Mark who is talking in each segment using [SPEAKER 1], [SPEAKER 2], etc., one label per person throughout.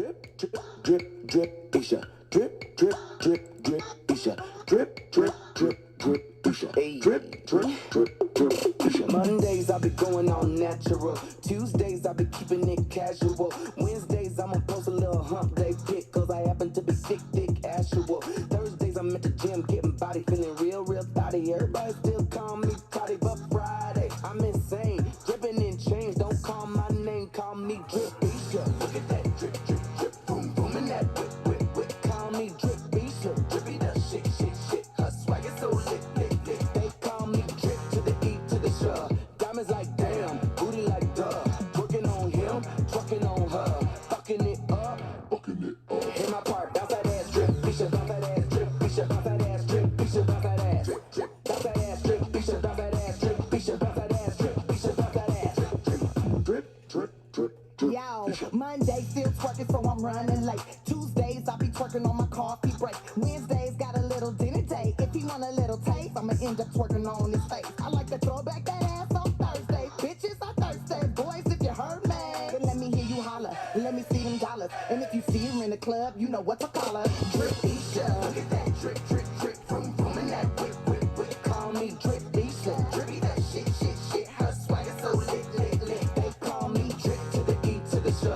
[SPEAKER 1] Drip, drip, drip, drip, Isha. Drip, drip, drip, drip, Isha. Drip, drip, drip, drip, Isha. Drip, drip, drip, drip, Isha. Mondays I be going on natural. Tuesdays I be keeping it casual. Wednesdays I'ma post a little hump day pic, cause I happen to be thick, actual. Thursdays I'm at the gym getting body, feeling real thotty. Everybody still call me Toddy, but Friday I'm insane, dripping in change. Don't call my name, call me Drip Isha. Look at that drip, drip, drip, boom, boom, and that whip, whip, whip. Call me Drip Isha, drippy the shit, shit, shit. Her swag is so lit, lit, lit. They call me Drip to the E to the sh. Diamonds like damn, booty like duh. Working on him, trucking on her, fucking it up, fucking it up. In my part, bounce that ass, Drip Isha, bounce that ass, Drip Isha, bounce that ass, Drip Isha, bounce that ass, drip, drip, bounce that ass, Drip Isha, bounce that ass, Drip Isha, bounce that ass, Drip Isha, bounce that ass, drip, drip, drip, drip, drip.
[SPEAKER 2] Yo, Monday still twerking, so I'm running late. Tuesdays I be twerking on my coffee break. Wednesdays got a little dinner date. If he want a little taste, I'ma end up twerking on his face. I like to throw back that ass on Thursday. Bitches are thirsty, boys, if you heard me, then let me hear you holler. Let me see them dollars. And if you see her in the club, you know what to call her. Drip Isha, look at that drip, drip, drip, from boom, and that whip, whip, whip. Call me Drip Isha, drippy that shit, shit, shit. Her swag is so lit, lit, lit. They call me Drip to the E to the sh.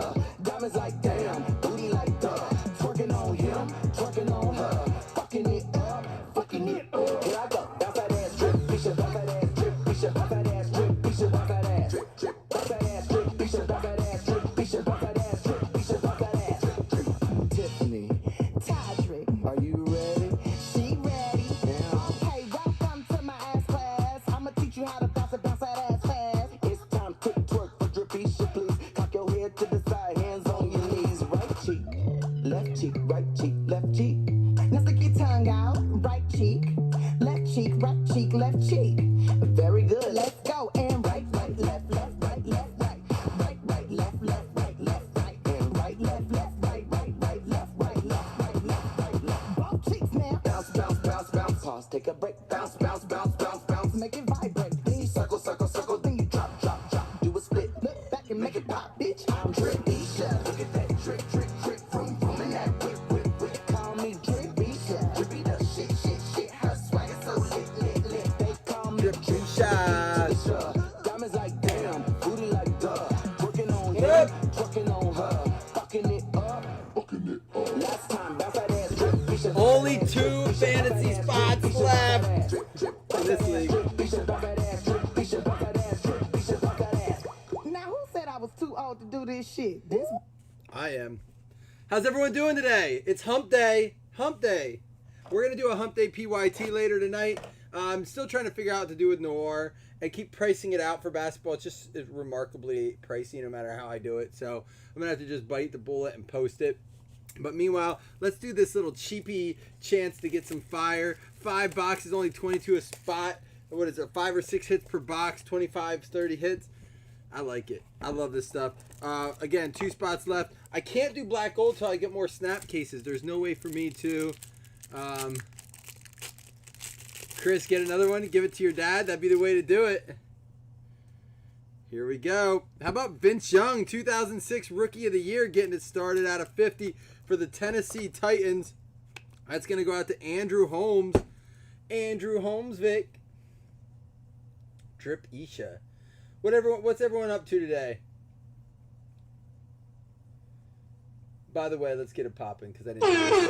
[SPEAKER 2] Diamonds like damn, booty like duh. Twerking on him, twerking on her, fucking it up, fucking it up. Here I go, bounce that ass, Drip Isha, bounce that ass, Drip Isha, bounce that ass, Drip Isha, bounce that ass, drip, drip, bounce that ass, Drip Isha, bounce that ass, Drip Isha, bounce that ass, Drip Isha, bounce that ass, drip, drip. Tiffany, Todrick,
[SPEAKER 1] Are you ready?
[SPEAKER 2] she ready?
[SPEAKER 1] Yeah.
[SPEAKER 2] Okay, welcome to my ass class. I'ma teach you how to bounce that ass fast.
[SPEAKER 1] It's time to twerk for Drip Isha, please. Cock your head to the side, hands on your knees. Right cheek, left cheek, right cheek, left cheek.
[SPEAKER 2] Now stick your tongue out, right cheek, left cheek, right cheek, left cheek.
[SPEAKER 1] Very good.
[SPEAKER 2] Let's go. And right, right, left, left, right, left, right, right, right, left, left, right, left, right, and right, left, left, right, right, right, left, right, left, right, left, right, left. Both cheeks now.
[SPEAKER 1] Bounce, bounce, bounce, bounce. Pause, take a break. Bounce, bounce, bounce, bounce, bounce.
[SPEAKER 2] Make it vibrate. Then you
[SPEAKER 1] Circle, circle, circle. Then you drop, drop, drop. Do a split.
[SPEAKER 2] look back and make it pop, bitch.
[SPEAKER 1] I'm Drip Isha. Look at that drip, drip, drip. From boom, and that whip, whip, whip. Call me Drip Isha. Drippy the shit, shit, shit. Her swag is so lit, lit, lit. They call me
[SPEAKER 3] Drip Isha.
[SPEAKER 1] Diamonds like damn, booty like duh. Working on him, trucking on her, fucking it up, fucking it up. Last time, bounce that ass, Drip Isha.
[SPEAKER 3] Only 2 fantasy spots left in this league.
[SPEAKER 2] Now who said I was too old to do this shit? This
[SPEAKER 3] I am. How's everyone doing today? It's hump day. Hump day. We're going to do a hump day PYT later tonight. I'm still trying to figure out what to do with Noir and keep pricing it out for basketball. It's remarkably pricey no matter how I do it. So I'm going to have to just bite the bullet and post it. But meanwhile, let's do this little cheapy chance to get some fire. 5 boxes, only 22 a spot. What is it, 5 or 6 hits per box, 25, 30 hits. I like it. I love this stuff. Again, 2 spots left. I can't do black gold till I get more snap cases. There's no way for me to... Chris, get another one. Give it to your dad. That'd be the way to do it. Here we go. How about Vince Young, 2006 Rookie of the Year, getting it started out of 50 for the Tennessee Titans. That's going to go out to Andrew Holmes. Andrew Holmes, Vic. Drip Isha. What's everyone up to today? By the way, let's get it popping because I didn't. I love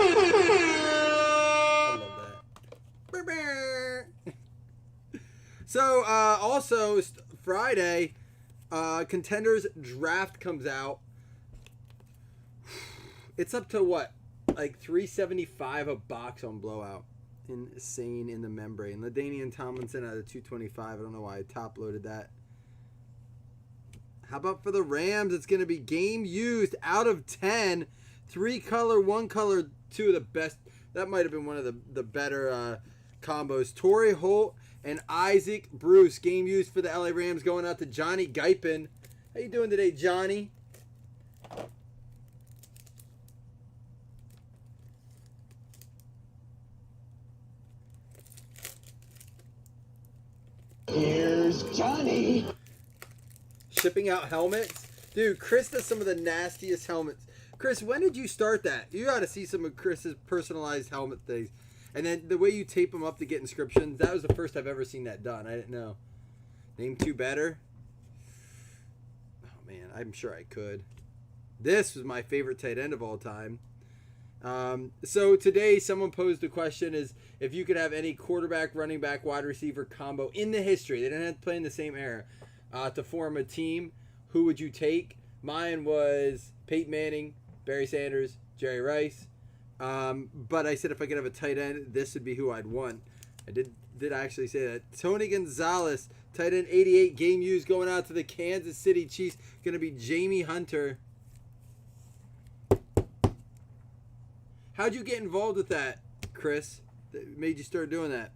[SPEAKER 3] that. So also Friday, Contenders Draft comes out. It's up to what, like $375 a box on Blowout. Insane in the membrane. LaDainian Tomlinson at a 225. I don't know why I top loaded that. How about for the Rams? It's going to be game used out of 10. 3 color, 1 color, 2 of the best. That might have been one of the better combos. Torrey Holt and Isaac Bruce. Game used for the LA Rams going out to Johnny Guypin. How you doing today, Johnny?
[SPEAKER 1] Here's Johnny.
[SPEAKER 3] Shipping out helmets. Dude, Chris does some of the nastiest helmets. Chris, when did you start that? You got to see some of Chris's personalized helmet things. And then the way you tape them up to get inscriptions, that was the first I've ever seen that done. I didn't know. Name two better? Oh, man, I'm sure I could. This was my favorite tight end of all time. So today someone posed the question is if you could have any quarterback, running back, wide receiver combo in the history, they didn't have to play in the same era, to form a team, who would you take? Mine was Peyton Manning, Barry Sanders, Jerry Rice. But I said if I could have a tight end, this would be who I'd want. I did actually say that. Tony Gonzalez, tight end 88, game used, going out to the Kansas City Chiefs. Going to be Jamie Hunter. How'd you get involved with that, Chris? That made you start doing that?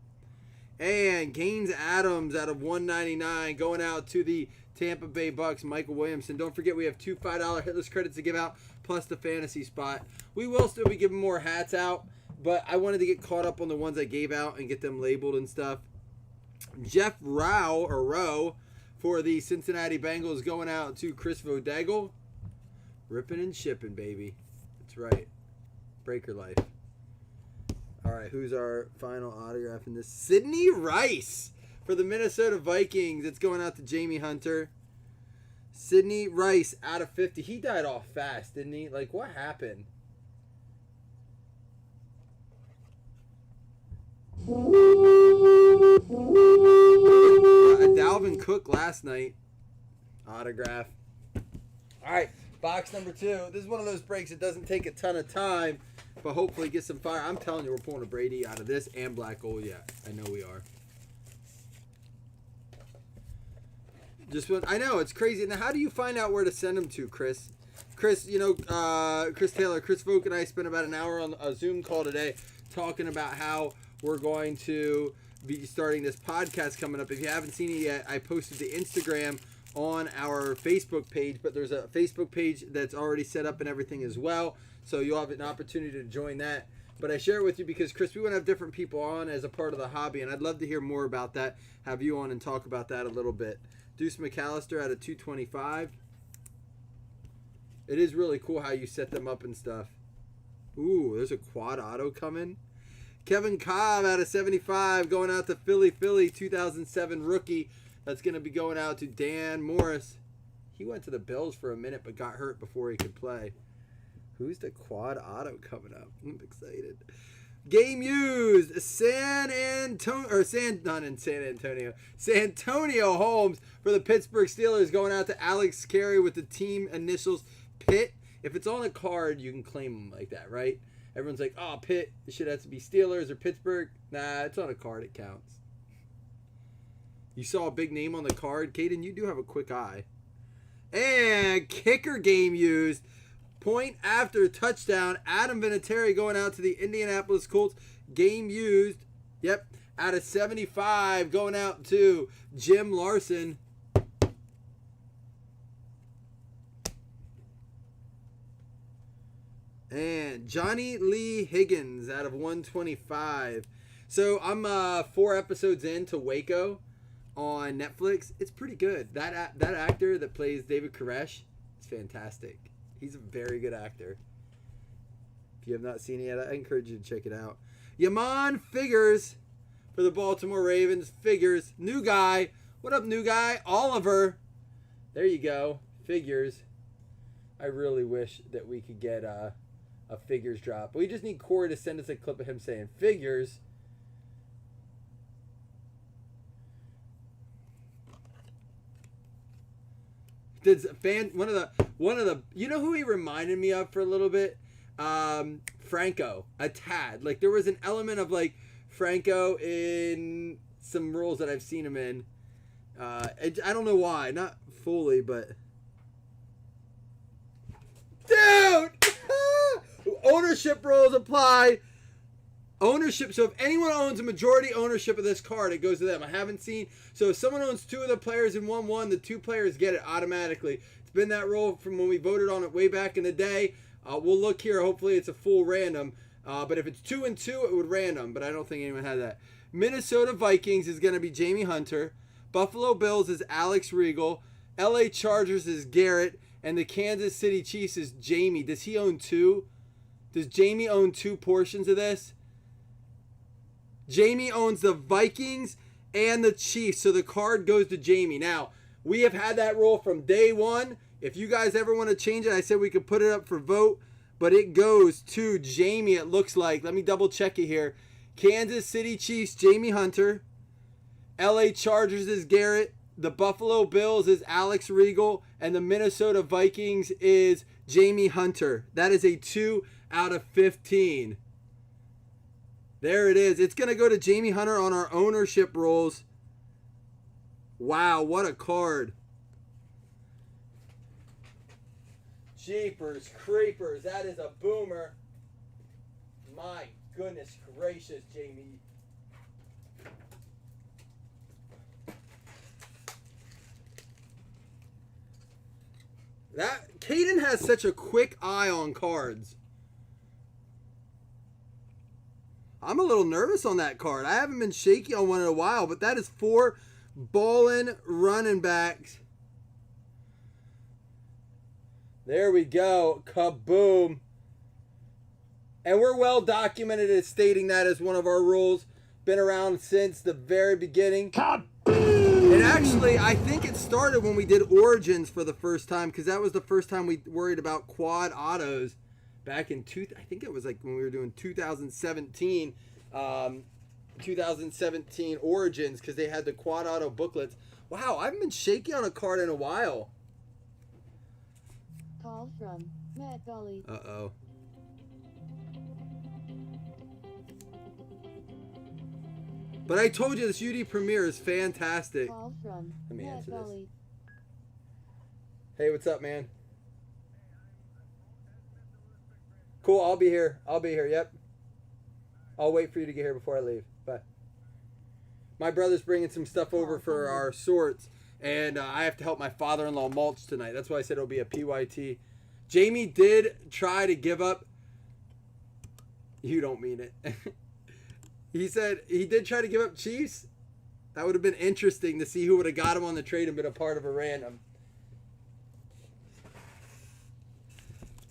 [SPEAKER 3] And Gaines Adams out of 199 going out to the Tampa Bay Bucks, Michael Williamson. Don't forget we have two $5 hitless credits to give out, plus the fantasy spot. We will still be giving more hats out, but I wanted to get caught up on the ones I gave out and get them labeled and stuff. Jeff Rowe for the Cincinnati Bengals going out to Chris Vodagel. Ripping and shipping, baby. That's right. Breaker life. All right, who's our final autograph in this? Sidney Rice for the Minnesota Vikings. It's going out to Jamie Hunter. Sidney Rice out of 50. He died off fast, didn't he? Like, what happened? A Dalvin Cook last night autograph. All right, box number 2. This is one of those breaks that doesn't take a ton of time, but hopefully get some fire. I'm telling you, we're pulling a Brady out of this and Black Gold. Yeah, I know we are. I know, it's crazy. Now, how do you find out where to send them to, Chris? Chris, Chris Taylor, Chris Vogt and I spent about an hour on a Zoom call today talking about how we're going to be starting this podcast coming up. If you haven't seen it yet, I posted the Instagram on our Facebook page, but there's a Facebook page that's already set up and everything as well, so you'll have an opportunity to join that. But I share it with you because, Chris, we want to have different people on as a part of the hobby, and I'd love to hear more about that, have you on and talk about that a little bit. Deuce McAllister out of 225. It is really cool how you set them up and stuff. Ooh, there's a quad auto coming. Kevin Cobb out of 75 going out to Philly 2007 rookie. That's going to be going out to Dan Morris. He went to the Bills for a minute but got hurt before he could play. Who's the quad auto coming up? I'm excited. Game used. San Antonio Holmes for the Pittsburgh Steelers going out to Alex Carey with the team initials Pitt. If it's on a card, you can claim them like that, right? Everyone's like, oh, Pitt, it should have to be Steelers or Pittsburgh. Nah, it's on a card, it counts. You saw a big name on the card. Caden, you do have a quick eye. And kicker game used. Point after touchdown. Adam Vinatieri going out to the Indianapolis Colts. Game used. Yep. Out of 75 going out to Jim Larson. And Johnny Lee Higgins out of 125. So I'm 4 episodes into Waco on Netflix. It's pretty good. That actor that plays David Koresh is fantastic. He's a very good actor. If you have not seen it yet, I encourage you to check it out. Yaman Figures for the Baltimore Ravens. Figures. New guy. What up, new guy? Oliver. There you go. Figures. I really wish that we could get a Figures drop. We just need Corey to send us a clip of him saying Figures. One of the you know who he reminded me of for a little bit? Franco, a tad. Like there was an element of like Franco in some roles that I've seen him in. I don't know why, not fully, but dude, ownership rules apply. Ownership. So if anyone owns a majority ownership of this card, it goes to them. I haven't seen. So if someone owns 2 of the players in 1-1, the 2 players get it automatically. It's been that rule from when we voted on it way back in the day. We'll look here. Hopefully it's a full random. But if it's 2 and 2, it would random. But I don't think anyone had that. Minnesota Vikings is going to be Jamie Hunter. Buffalo Bills is Alex Regal. LA Chargers is Garrett. And the Kansas City Chiefs is Jamie. Does he own two? Does Jamie own two portions of this? Jamie owns the Vikings and the Chiefs, so the card goes to Jamie. Now, we have had that rule from day one. If you guys ever want to change it, I said we could put it up for vote, but it goes to Jamie, it looks like. Let me double check it here. Kansas City Chiefs, Jamie Hunter. LA Chargers is Garrett. The Buffalo Bills is Alex Regal. And the Minnesota Vikings is Jamie Hunter. That is a 2 out of 15. There it is. It's going to go to Jamie Hunter on our ownership rolls. Wow, what a card. Jeepers creepers. That is a boomer. My goodness gracious, Jamie. That Caden has such a quick eye on cards. I'm a little nervous on that card. I haven't been shaky on one in a while, but that is 4 ballin' running backs. There we go. Kaboom. And we're well documented as stating that as one of our rules. Been around since the very beginning. And actually, I think it started when we did Origins for the first time, because that was the first time we worried about quad autos back in I think it was like when we were doing 2017 Origins, because they had the quad auto booklets. Wow, I haven't been shaky on a card in a while.
[SPEAKER 4] Call from Matt Dolly.
[SPEAKER 3] Uh-oh. But I told you this UD Premiere is fantastic.
[SPEAKER 4] Call from
[SPEAKER 3] Let me
[SPEAKER 4] Matt
[SPEAKER 3] answer this.
[SPEAKER 4] Dolly.
[SPEAKER 3] Hey, what's up, man? Cool, I'll be here. Yep. I'll wait for you to get here before I leave. Bye. My brother's bringing some stuff over for our sorts, and I have to help my father-in-law mulch tonight. That's why I said it'll be a PYT. Jamie did try to give up. You don't mean it. He said he did try to give up Chiefs. That would have been interesting to see who would have got him on the trade and been a part of a random.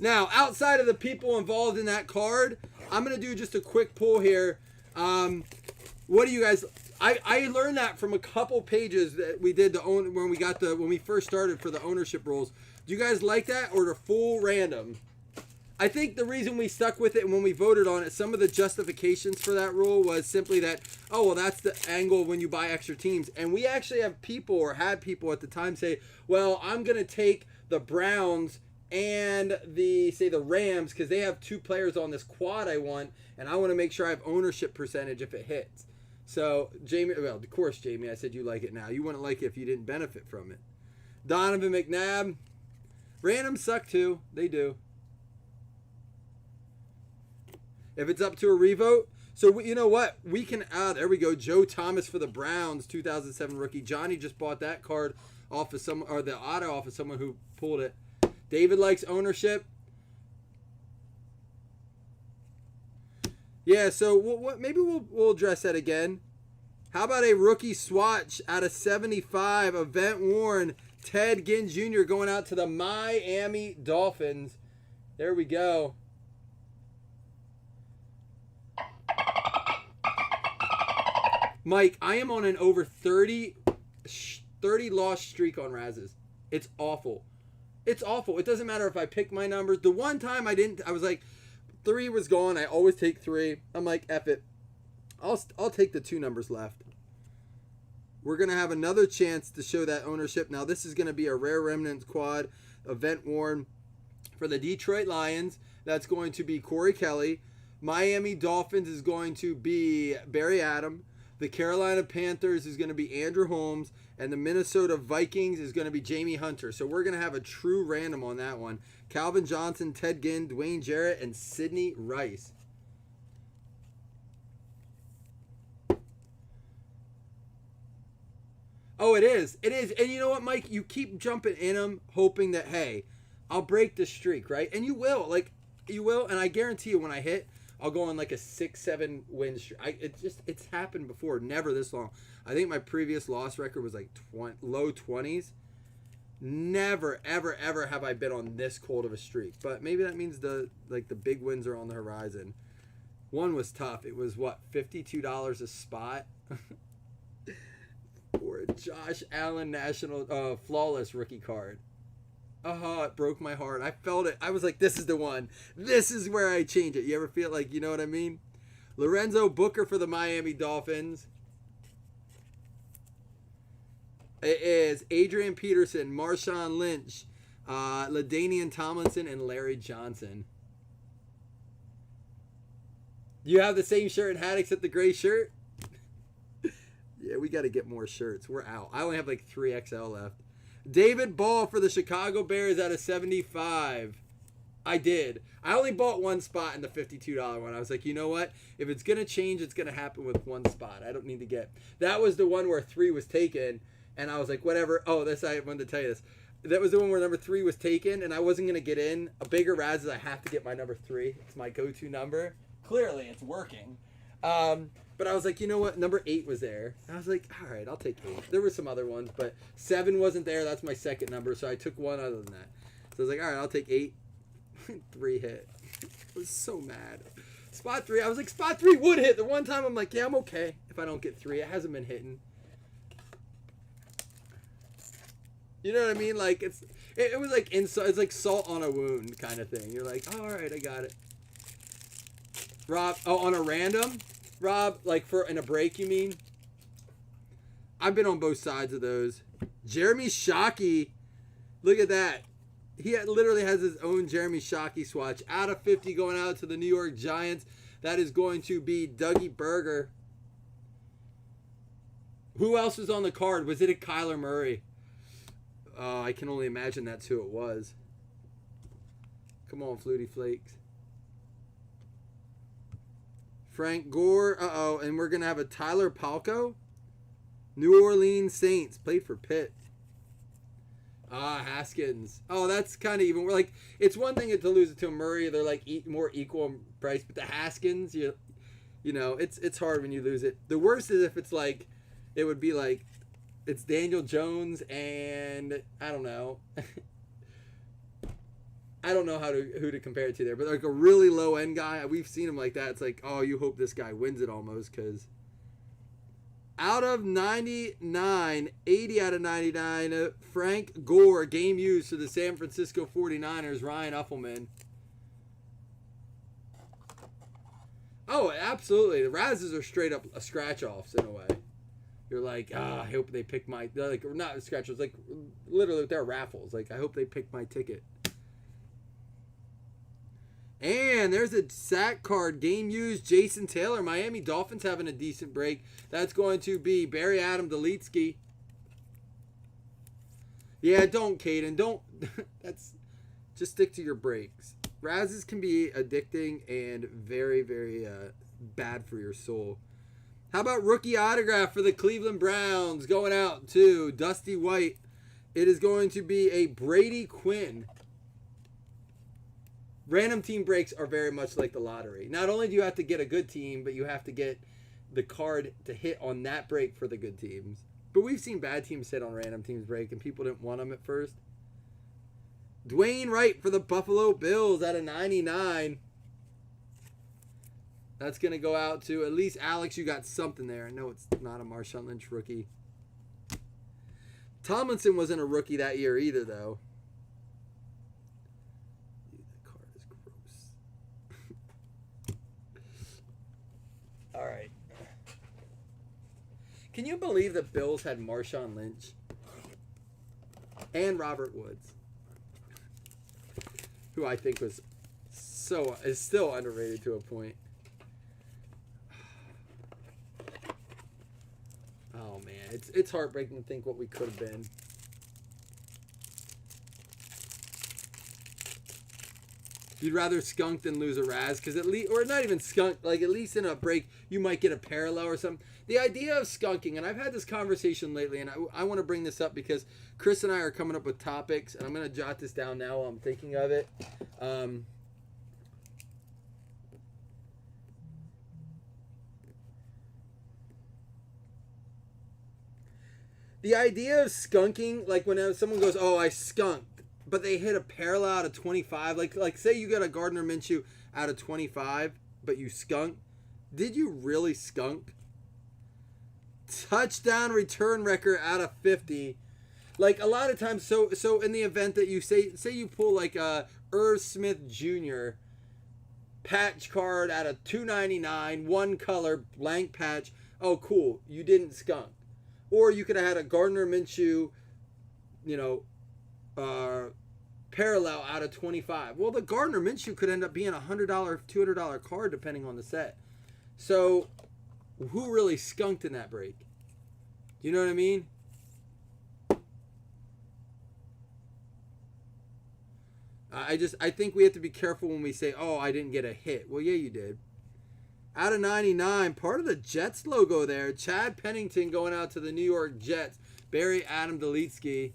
[SPEAKER 3] Now, outside of the people involved in that card, I'm going to do just a quick pull here. What do you guys... I learned that from a couple pages that we did when we first started for the ownership rules. Do you guys like that, or the full random? I think the reason we stuck with it and when we voted on it, some of the justifications for that rule was simply that, oh, well, that's the angle when you buy extra teams. And we actually have people, or had people at the time, say, well, I'm going to take the Browns and the Rams because they have 2 players on this quad I want, and I want to make sure I have ownership percentage if it hits. So, Jamie, well, of course, Jamie, I said you like it now. You wouldn't like it if you didn't benefit from it. Donovan McNabb. Randoms suck too. They do. If it's up to a revote. So, you know what? We can, there we go. Joe Thomas for the Browns, 2007 rookie. Johnny just bought that card off of the auto off of someone who pulled it. David likes ownership. Yeah, so maybe we'll address that again. How about a rookie swatch out of 75, event worn, Ted Ginn Jr. going out to the Miami Dolphins. There we go. Mike, I am on an over 30 loss streak on Razes. It's awful. It's awful. It doesn't matter if I pick my numbers. The one time I was like, 3 was gone. I always take 3. I'm like, F it. I'll take the 2 numbers left. We're going to have another chance to show that ownership. Now, this is going to be a Rare Remnants quad, event worn for the Detroit Lions. That's going to be Corey Kelly. Miami Dolphins is going to be Barry Adam. The Carolina Panthers is going to be Andrew Holmes. And the Minnesota Vikings is going to be Jamie Hunter. So we're going to have a true random on that one. Calvin Johnson, Ted Ginn, Dwayne Jarrett, and Sidney Rice. Oh, it is. It is. And you know what, Mike? You keep jumping in them, hoping that, hey, I'll break this streak, right? And you will. Like, you will. And I guarantee you when I hit, I'll go on like a 6-7 win streak. It's happened before. Never this long. I think my previous loss record was like low 20s. Never, ever, ever have I been on this cold of a streak. But maybe that means the big wins are on the horizon. One was tough. It was what, $52 a spot for a Josh Allen national flawless rookie card. Oh, it broke my heart. I felt it. I was like, this is the one. This is where I change it. You ever feel like, you know what I mean? Lorenzo Booker for the Miami Dolphins. It is Adrian Peterson, Marshawn Lynch, LaDainian Tomlinson, and Larry Johnson. You have the same shirt and hat except the gray shirt? Yeah, we got to get more shirts. We're out. I only have like 3XL left. David Ball for the Chicago Bears out of 75. I did. I only bought one spot in the $52 one. I was like, you know what? If it's going to change, it's going to happen with one spot. I don't need to get. That was the one where 3 was taken. And I was like, whatever. Oh, I wanted to tell you this. That was the one where number 3 was taken, and I wasn't going to get in. A bigger Raz is I have to get my number 3. It's my go-to number. Clearly, it's working. But I was like, you know what? Number 8 was there. And I was like, all right, I'll take 8. There were some other ones, but 7 wasn't there. That's my second number, so I took one other than that. So I was like, all right, I'll take 8. 3 hit. I was so mad. Spot 3. I was like, spot 3 would hit. The one time I'm like, yeah, I'm okay if I don't get 3. It hasn't been hitting. You know what I mean? Like it was like insult. It's like salt on a wound kind of thing. You're like, oh, all right, I got it. Rob, on a random, Rob, like in a break, you mean? I've been on both sides of those. Jeremy Shockey, look at that. He literally has his own Jeremy Shockey swatch. Out of 50 going out to the New York Giants. That is going to be Dougie Berger. Who else was on the card? Was it a Kyler Murray? I can only imagine that's who it was. Come on, Flutie Flakes. Frank Gore. Uh-oh. And we're going to have a Tyler Palco. New Orleans Saints. Played for Pitt. Haskins. Oh, that's kind of even. We're like, it's one thing to lose it to a Murray. They're like more equal in price. But the Haskins, you know, it's hard when you lose it. The worst is if it's like, it would be like, it's Daniel Jones and I don't know. I don't know who to compare it to there, but like a really low end guy, we've seen him like that. It's like, oh, you hope this guy wins it almost, because out of 99, 80 out of 99, Frank Gore, game used for the San Francisco 49ers, Ryan Uffelman. Oh, absolutely. The Razzes are straight up scratch-offs in a way. You're like, I hope they pick my, like, not scratch-offs, like, literally they're raffles. Like, I hope they pick my ticket. And there's a sack card, game used, Jason Taylor. Miami Dolphins having a decent break. That's going to be Barry Adam Delitsky. Yeah, don't, Caden. Don't. Just stick to your breaks. Razzes can be addicting and very, very bad for your soul. How about rookie autograph for the Cleveland Browns going out to Dusty White? It is going to be a Brady Quinn. Random team breaks are very much like the lottery. Not only do you have to get a good team, but you have to get the card to hit on that break for the good teams. But we've seen bad teams hit on random teams break, and people didn't want them at first. Dwayne Wright for the Buffalo Bills out of 99. That's going to go out to at least Alex. You got something there. I know it's not a Marshawn Lynch rookie. Tomlinson wasn't a rookie that year either, though. All right. Can you believe the Bills had Marshawn Lynch and Robert Woods, who I think is still underrated to a point. Oh man, it's heartbreaking to think what we could have been. You'd rather skunk than lose a Raz, because at least, or not even skunk, like at least in a break, you might get a parallel or something. The idea of skunking, and I've had this conversation lately, and I want to bring this up because Chris and I are coming up with topics, and I'm going to jot this down now while I'm thinking of it. The idea of skunking, like when someone goes, "Oh, I skunked," but they hit a parallel out of 25, like say you got a Gardner Minshew out of 25, but you skunked. Did you really skunk? Touchdown return record out of 50. Like a lot of times, so in the event that you say you pull like a Irv Smith Jr. patch card out of 299, one color, blank patch. Oh, cool. You didn't skunk. Or you could have had a Gardner Minshew, parallel out of 25. Well, the Gardner Minshew could end up being a $100, $200 card depending on the set. So, who really skunked in that break? You know what I mean? I think we have to be careful when we say, "Oh, I didn't get a hit." Well, yeah, you did. Out of 99, part of the Jets logo there. Chad Pennington going out to the New York Jets. Barry Adam Delitsky.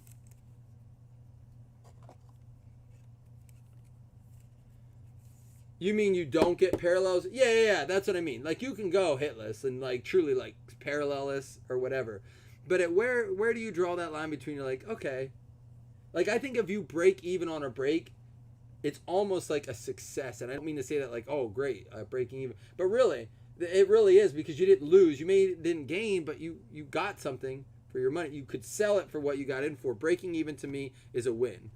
[SPEAKER 3] You mean you don't get parallels? Yeah, that's what I mean. Like, you can go hitless and, like, truly, like, parallelless or whatever. But where do you draw that line between, you're like, okay. Like, I think if you break even on a break, it's almost like a success. And I don't mean to say that like, oh, great, breaking even. But really, it really is, because you didn't lose. You didn't gain, but you got something for your money. You could sell it for what you got in for. Breaking even to me is a win.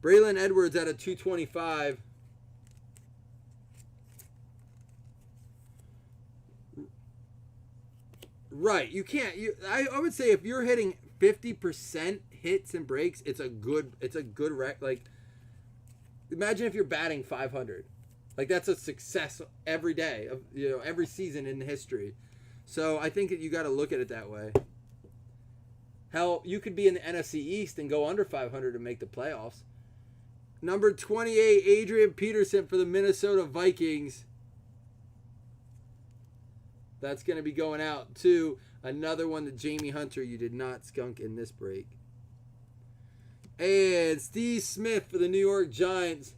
[SPEAKER 3] Braylon Edwards at a 225. Right. You can't. I would say if you're hitting 50% hits and breaks, it's a good rec. Like, imagine if you're batting 500. Like, that's a success every day of every season in history. So I think that you got to look at it that way. Hell, you could be in the NFC East and go under 500 and make the playoffs. Number 28, Adrian Peterson for the Minnesota Vikings. That's going to be going out to another one, that Jamie Hunter. You did not skunk in this break. And Steve Smith for the New York Giants.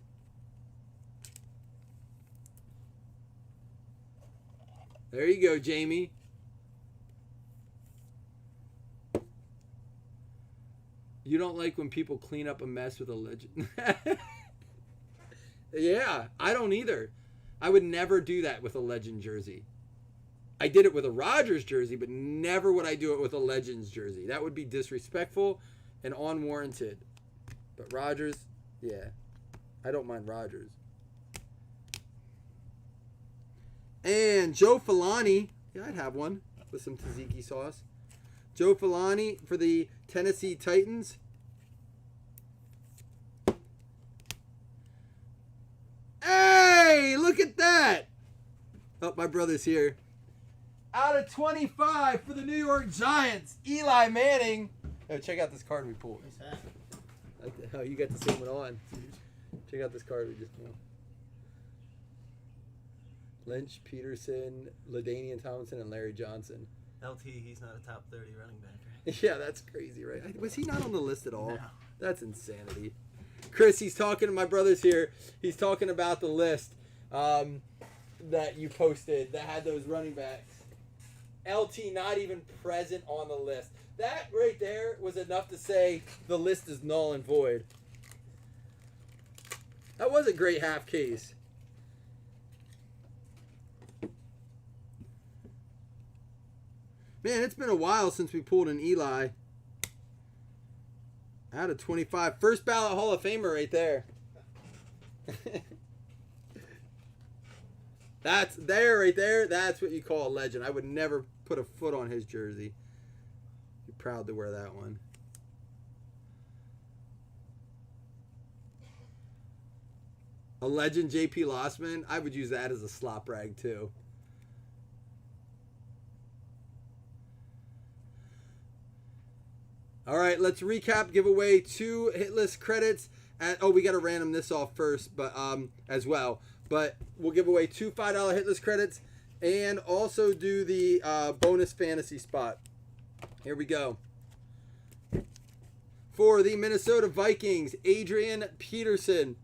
[SPEAKER 3] There you go, Jamie. You don't like when people clean up a mess with a legend. Yeah, I don't either. I would never do that with a legend jersey. I did it with a Rodgers jersey, but never would I do it with a Legends jersey. That would be disrespectful and unwarranted. But Rodgers, yeah. I don't mind Rodgers. And Joe Filani. Yeah, I'd have one with some tzatziki sauce. Joe Filani for the Tennessee Titans. Hey, look at that. Oh, my brother's here. Out of 25 for the New York Giants, Eli Manning. Oh, check out this card we pulled. Oh, you got the same one on. Check out this card we just pulled. Lynch, Peterson, LaDainian Tomlinson, and Larry Johnson.
[SPEAKER 5] LT, he's not a top 30 running back, right?
[SPEAKER 3] Yeah, that's crazy, right? Was he not on the list at all?
[SPEAKER 5] No.
[SPEAKER 3] That's insanity. Chris, he's talking to my brother's here. He's talking about the list that you posted that had those running backs. LT not even present on the list. That right there was enough to say the list is null and void. That was a great half case. Man, it's been a while since we pulled an Eli. Out of 25. First ballot Hall of Famer right there. That's there right there. That's what you call a legend. I would never put a foot on his jersey. Be proud to wear that one. A legend, JP Lossman. I would use that as a slop rag too. All right, let's recap. Give away 2 hit list credits. We got to random this off first, but as well. But we'll give away 2 $5 hit list credits and also do the bonus fantasy spot. Here we go. For the Minnesota Vikings, Adrian Peterson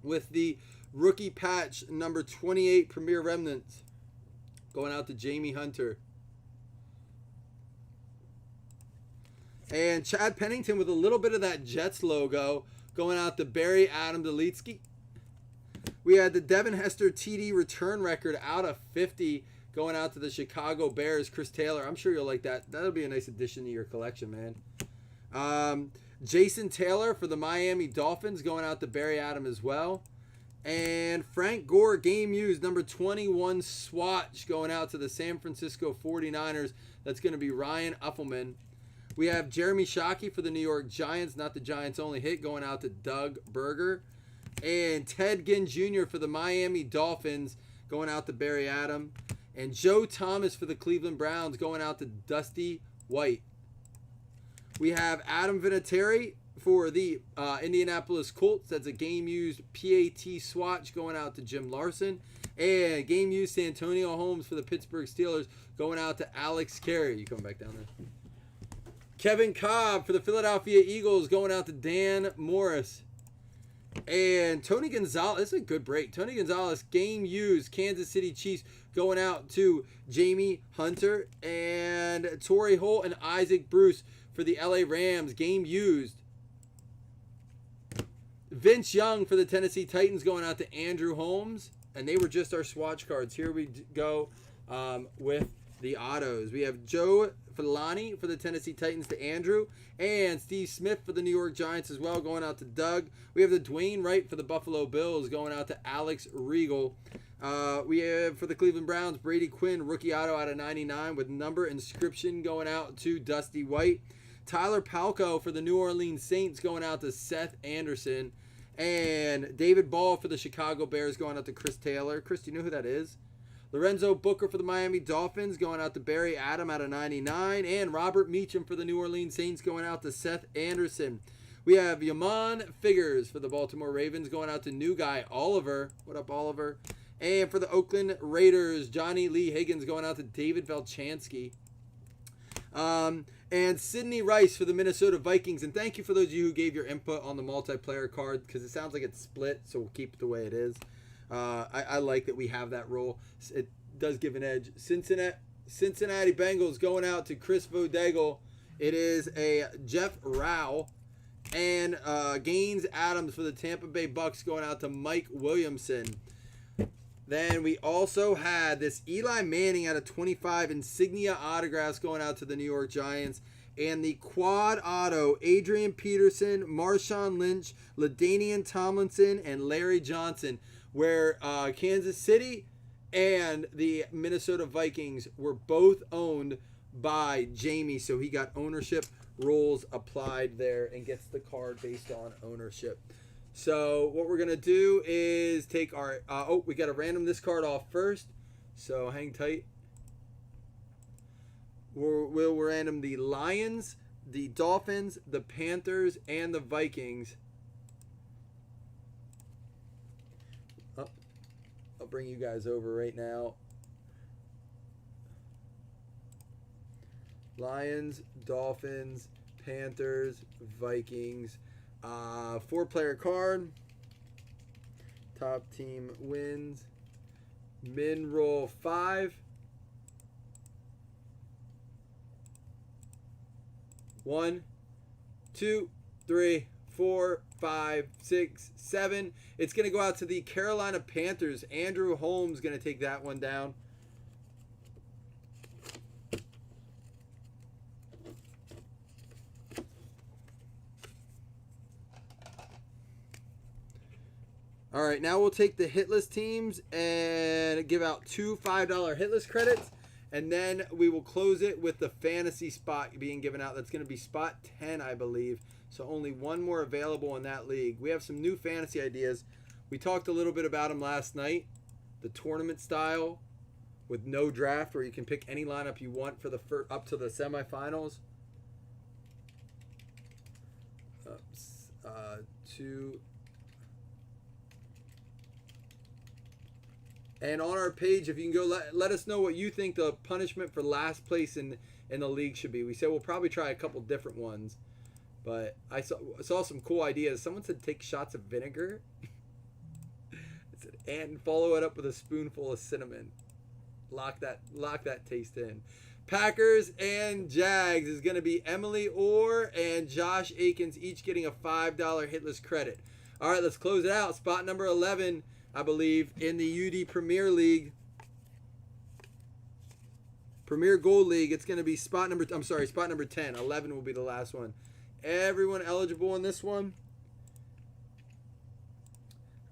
[SPEAKER 3] with the rookie patch number 28 Premier Remnants. Going out to Jamie Hunter. And Chad Pennington with a little bit of that Jets logo going out to Barry Adam Delitsky. We had the Devin Hester TD return record out of 50 going out to the Chicago Bears, Chris Taylor. I'm sure you'll like that. That'll be a nice addition to your collection, man. Jason Taylor for the Miami Dolphins going out to Barry Adam as well. And Frank Gore, game used, number 21 swatch going out to the San Francisco 49ers. That's going to be Ryan Uffelman. We have Jeremy Shockey for the New York Giants, not the Giants only hit, going out to Doug Berger. And Ted Ginn Jr. for the Miami Dolphins going out to Barry Adam. And Joe Thomas for the Cleveland Browns going out to Dusty White. We have Adam Vinatieri for the Indianapolis Colts. That's a game-used PAT swatch going out to Jim Larson. And game-used Santonio Holmes for the Pittsburgh Steelers going out to Alex Carey. You coming back down there? Kevin Cobb for the Philadelphia Eagles going out to Dan Morris. And Tony Gonzalez, this is a good break. Tony Gonzalez, game used, Kansas City Chiefs going out to Jamie Hunter. And Torrey Holt and Isaac Bruce for the LA Rams, game used. Vince Young for the Tennessee Titans going out to Andrew Holmes. And they were just our swatch cards. Here we go with the autos. We have Joe Filani for the Tennessee Titans to Andrew. And Steve Smith for the New York Giants as well going out to Doug. We have the Dwayne Wright for the Buffalo Bills going out to Alex Regal. We have for the Cleveland Browns, Brady Quinn, rookie auto out of 99 with number inscription going out to Dusty White. Tyler Palco for the New Orleans Saints going out to Seth Anderson. And David Ball for the Chicago Bears going out to Chris Taylor. Chris, do you know who that is? Lorenzo Booker for the Miami Dolphins going out to Barry Adam out of 99. And Robert Meacham for the New Orleans Saints going out to Seth Anderson. We have Yaman Figures for the Baltimore Ravens going out to new guy Oliver. What up, Oliver? And for the Oakland Raiders, Johnny Lee Higgins going out to David Velchansky. And Sidney Rice for the Minnesota Vikings. And thank you for those of you who gave your input on the multiplayer card, because it sounds like it's split, so we'll keep it the way it is. I like that we have that rule. It does give an edge. Cincinnati Bengals going out to Chris Vodegel. It is a Jeff Rao. And Gaines Adams for the Tampa Bay Bucks going out to Mike Williamson. Then we also had this Eli Manning out of 25 insignia autographs going out to the New York Giants. And the quad auto, Adrian Peterson, Marshawn Lynch, LaDainian Tomlinson, and Larry Johnson, where Kansas City and the Minnesota Vikings were both owned by Jamie. So he got ownership rules applied there and gets the card based on ownership. So what we're going to do is take our... we got to random this card off first. So hang tight. We'll random the Lions, the Dolphins, the Panthers, and the Vikings. Oh, I'll bring you guys over right now. Lions, Dolphins, Panthers, Vikings. 4-player card. Top team wins. Min roll 5. 1, 2, 3, 4, 5, 6, 7. It's going to go out to the Carolina Panthers. Andrew Holmes going to take that one down. All right, now we'll take the hitless teams and give out 2 $5 hitless credits. And then we will close it with the fantasy spot being given out. That's going to be spot 10, I believe. So only one more available in that league. We have some new fantasy ideas. We talked a little bit about them last night. The tournament style with no draft, where you can pick any lineup you want for the up to the semifinals. And on our page, if you can go, let us know what you think the punishment for last place in the league should be. We said we'll probably try a couple different ones. But I saw some cool ideas. Someone said take shots of vinegar. It said, and follow it up with a spoonful of cinnamon. Lock that taste in. Packers and Jags is going to be Emily Orr and Josh Akins, each getting a $5 hitless credit. All right, let's close it out. Spot number 11, I believe, in the UD Premier League. Premier Gold League. It's going to be spot number 10. 11 will be the last one. Everyone eligible in this one.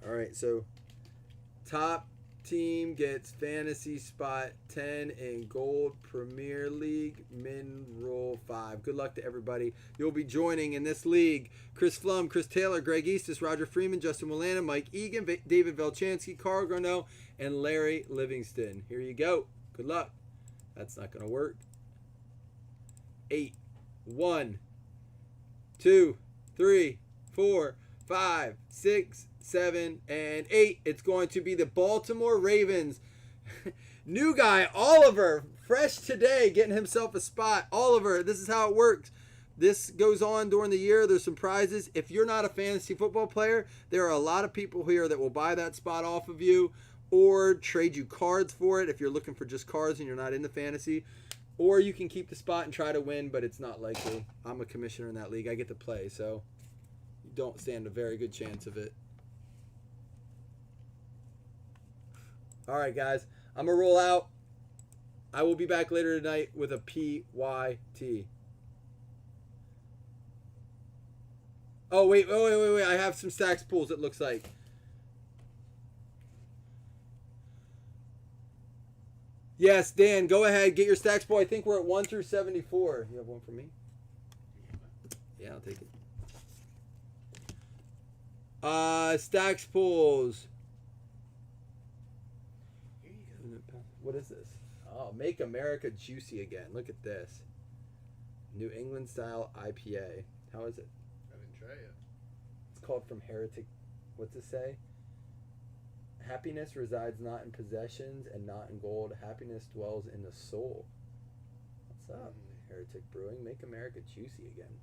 [SPEAKER 3] All right, so top team gets fantasy spot 10 in Gold Premier League Min Roll 5. Good luck to everybody. You'll be joining in this league Chris Flum, Chris Taylor, Greg Eastis, Roger Freeman, Justin Milana, Mike Egan, David Velchansky, Carl Garneau, and Larry Livingston. Here you go. Good luck. That's not going to work. 8, 1, 2, 3, 4, 5, 6, 7, and 8. It's going to be the Baltimore Ravens. New guy, Oliver, fresh today, getting himself a spot. Oliver, this is how it works. This goes on during the year. There's some prizes. If you're not a fantasy football player, there are a lot of people here that will buy that spot off of you or trade you cards for it if you're looking for just cards and you're not into fantasy. Or you can keep the spot and try to win, but it's not likely. I'm a commissioner in that league. I get to play, so you don't stand a very good chance of it. All right, guys. I'm going to roll out. I will be back later tonight with a PYT. Oh, wait. I have some stacks pools, it looks like. Yes, Dan, go ahead. Get your stacks pool. I think we're at 1 through 74. You have one for me? Yeah, I'll take it. Stacks pools. What is this? Oh, Make America Juicy Again. Look at this. New England style IPA. How is it?
[SPEAKER 6] I didn't try it.
[SPEAKER 3] It's called From Heretic. What's it say? Happiness resides not in possessions and not in gold. Happiness dwells in the soul. What's up, Heretic Brewing? Make America Juicy Again.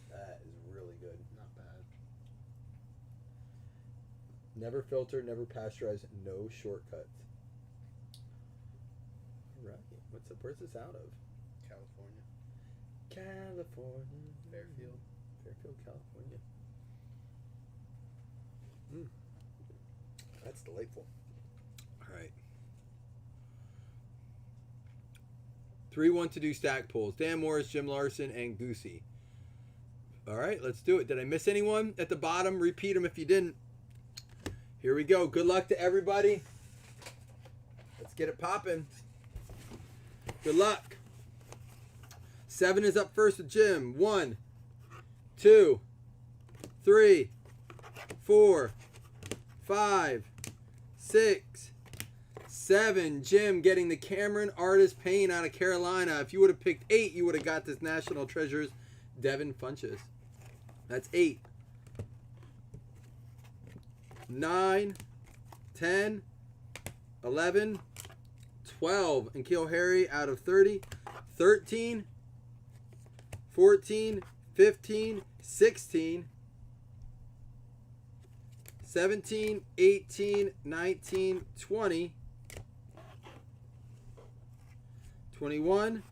[SPEAKER 3] That is really good.
[SPEAKER 6] Not bad.
[SPEAKER 3] Never filter, never pasteurize, no shortcuts. All right. Where's this out of?
[SPEAKER 6] California.
[SPEAKER 3] California.
[SPEAKER 6] Fairfield,
[SPEAKER 3] California. That's delightful. All right. 3-1 to do stack pulls. Dan Morris, Jim Larson, and Goosey. All right, let's do it. Did I miss anyone at the bottom? Repeat them if you didn't. Here we go. Good luck to everybody. Let's get it popping. Good luck. 7 is up first with Jim. 1, 2, 3, 4, 5, 6, 7. Jim getting the Cameron Artist Paint out of Carolina. If you would have picked 8, you would have got this National Treasures Devin Funches. That's 8. 9, 10, 11, 12. And Kill Harry out of 30. 13, 14, 15, 16, 17, 18, 19, 20, 21,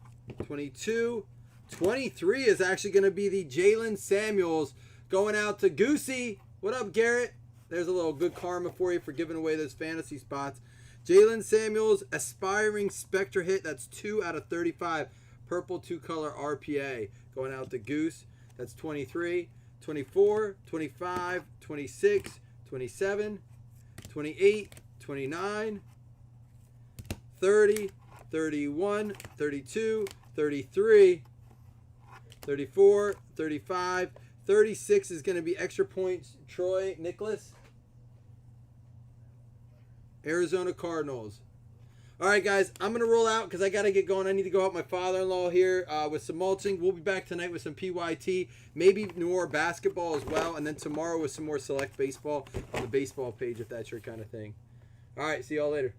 [SPEAKER 3] 22, 23 is actually going to be the Jalen Samuels going out to Goosey. What up, Garrett? There's a little good karma for you for giving away those fantasy spots. Jalen Samuels, Aspiring Spectre hit. That's 2 out of 35. Purple 2-color RPA going out to Goose. That's 23, 24, 25, 26, 27, 28, 29, 30, 31, 32, 33, 34, 35, 36 is going to be extra points. Troy Nicholas, Arizona Cardinals. All right, guys, I'm going to roll out because I got to get going. I need to go help my father-in-law here with some mulching. We'll be back tonight with some PYT, maybe more basketball as well, and then tomorrow with some more select baseball on the baseball page if that's your kind of thing. All right, see y'all later.